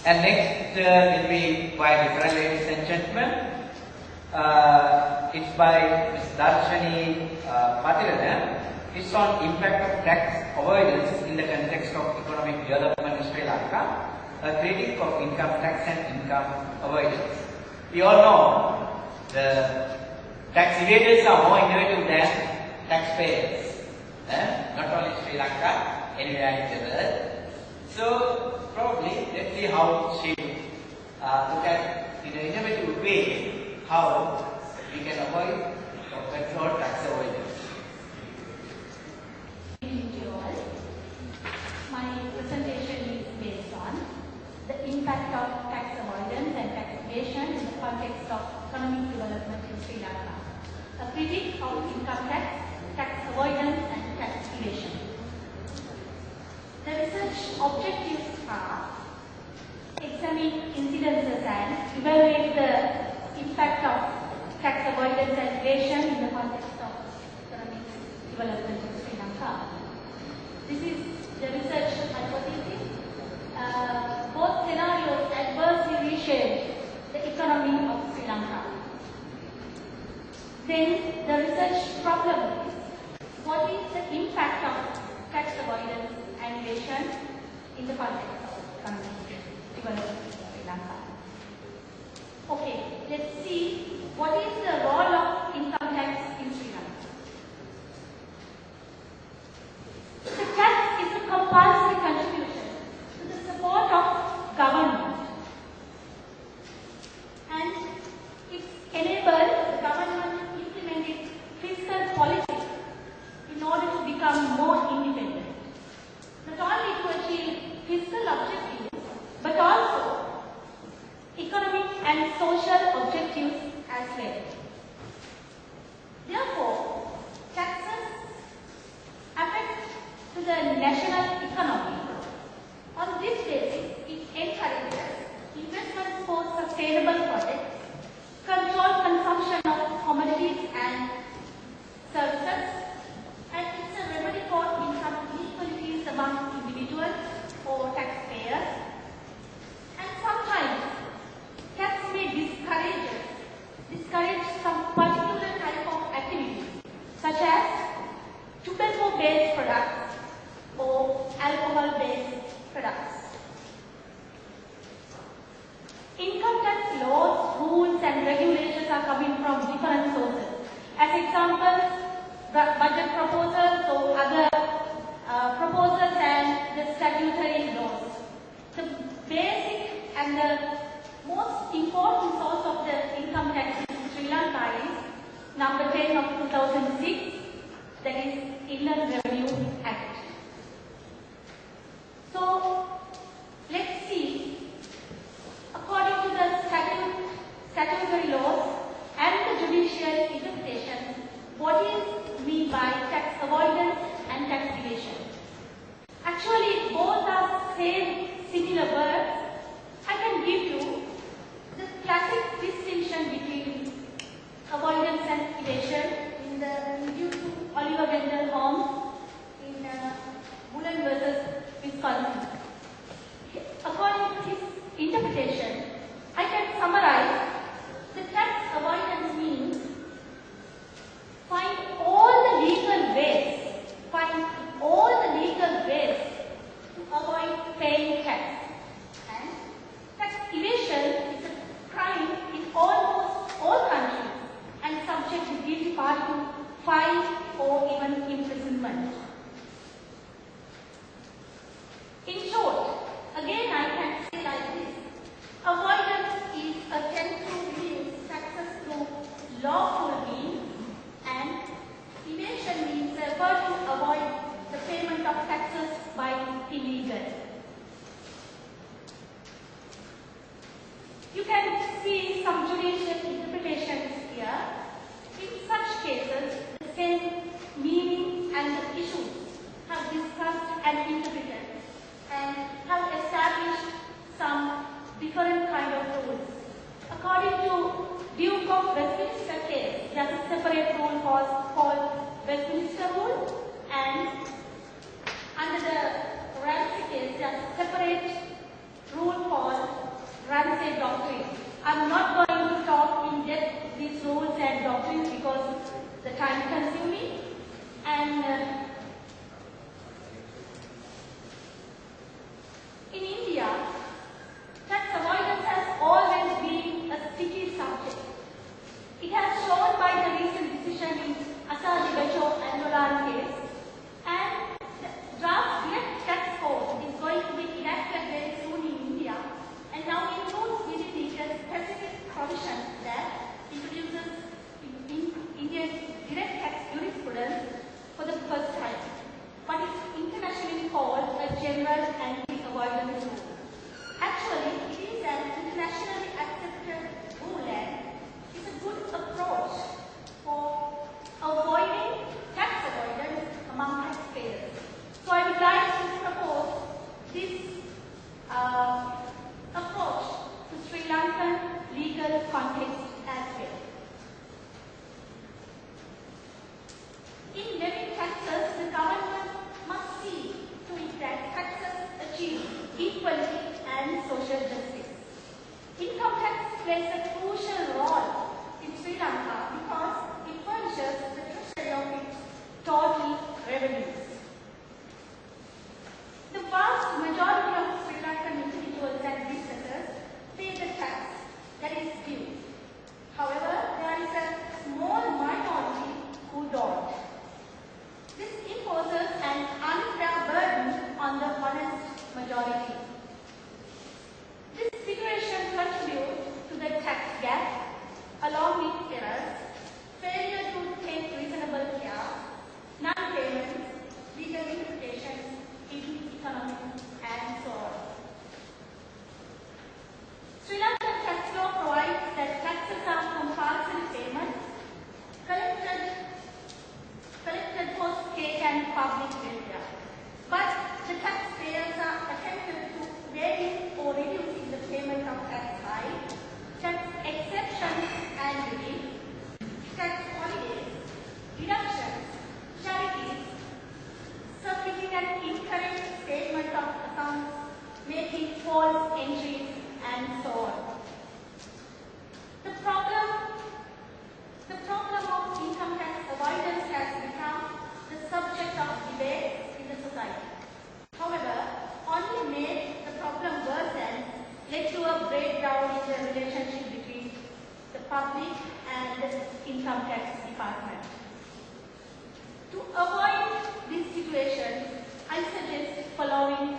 And next will be quite different, ladies and gentlemen. It's by Ms. Darshani Pathirana. It's on impact of tax avoidance in the context of economic development in Sri Lanka, a critique of income tax and income avoidance. We all know the tax evaders are more innovative than taxpayers. Not only Sri Lanka, anywhere in the world. So probably let's see how she look at in an innovative way how we can avoid or control tax avoidance. Good evening to you all. My presentation is based on the impact of tax avoidance and tax evasion in the context of economic development in Sri Lanka. A critique of income tax, tax avoidance and tax evasion. The research objectives are examine incidences and evaluate the impact of tax avoidance and evasion in the context of economic development in Sri Lanka. This is the research hypothesis. Both scenarios adversely reshape the economy of Sri Lanka. Then the research problem is what is the impact of tax avoidance and evasion in the context of economic development in Sri Lanka. Okay, let's see what is the role of income tax in Sri Lanka. The tax is a compulsory contribution to the support of government, and it enables the government to implement its fiscal policy in order to become more independent. Not only to achieve fiscal objectives, but also economic and social objectives as well. Therefore, taxes affect to the national economy. On this basis, it encourages investment for sustainable projects, control consumption of commodities and services, and it's a remedy for income inequalities among individuals or taxpayers. And sometimes tax may discourage some particular type of activity, such as tobacco-based products or alcohol-based products. Income tax laws, rules and regulations are coming from different sources. As examples, budget proposals or other proposals and the statutory laws. The basic and the most important source of the income tax in Sri Lanka is number 10 of 2006, that is Inland Revenue Act. So let's see, according to the statutory laws and the judicial interpretation, what is meant by tax avoidance and tax evasion. Actually, both are similar words. I can give you the classic distinction between avoidance and evasion in the review to Oliver Wendell Holmes in Bullen versus Wisconsin. According to his interpretation, I can summarize the tax avoidance means find all the legal ways to avoid paying tax. And tax evasion is a crime in almost all countries and subject to guilty party to fine or even imprisonment. In short, again I can say like this: avoidance is attempt to reduce taxes through lawful means, and evasion means effort to avoid the payment of taxes by illegal. You can see some judicial interpretations here. In such cases, the same meaning and the issues have discussed and interpreted and have established some different kind of rules. According to Duke of Westminster case, there is a separate rule called Westminster Rule, and under the Ramsey case, there is a separate rule called to it because the time consuming. And in India, tax avoidance has always been a sticky subject. It has shown by the recent decision in Asadi Bacho and Nolan case, and the draft direct tax code is going to be enacted very soon in India, and now includes within it a specific provision that introduces Indian direct tax jurisprudence for the first time, but it's internationally called a general anti-avoidance rule. Actually, it is an internationally accepted rule and is a good approach for avoiding tax avoidance among taxpayers. So I would like to propose this approach to Sri Lankan legal context as well. In levying taxes, the government must see to it that taxes achieve equality and social justice. Income tax plays a crucial role in Sri Lanka because it furnishes the treasury of its total revenues. The vast majority of Sri Lankan individuals and businesses pay the tax that is due. However, there is a small minority who don't. This imposes an unfair burden on the honest majority. This situation contributes to the tax gap, along with errors, failure to take reasonable care, non-payments, legal interpretations, hidden economy, and so on. Sri Lankan tax law provides that taxes are compulsory payments collected for state and public welfare. But the taxpayers are attempted to vary or reducing the payment of tax by tax exceptions and relief, tax holidays, deductions, charities, submitting an incorrect statement of accounts, making false entries, and so on. The problem of income tax avoidance has become the subject of debate in the society. However, only made the problem worse and led to a breakdown in the relationship between the public and the income tax department. To avoid this situation, I suggest following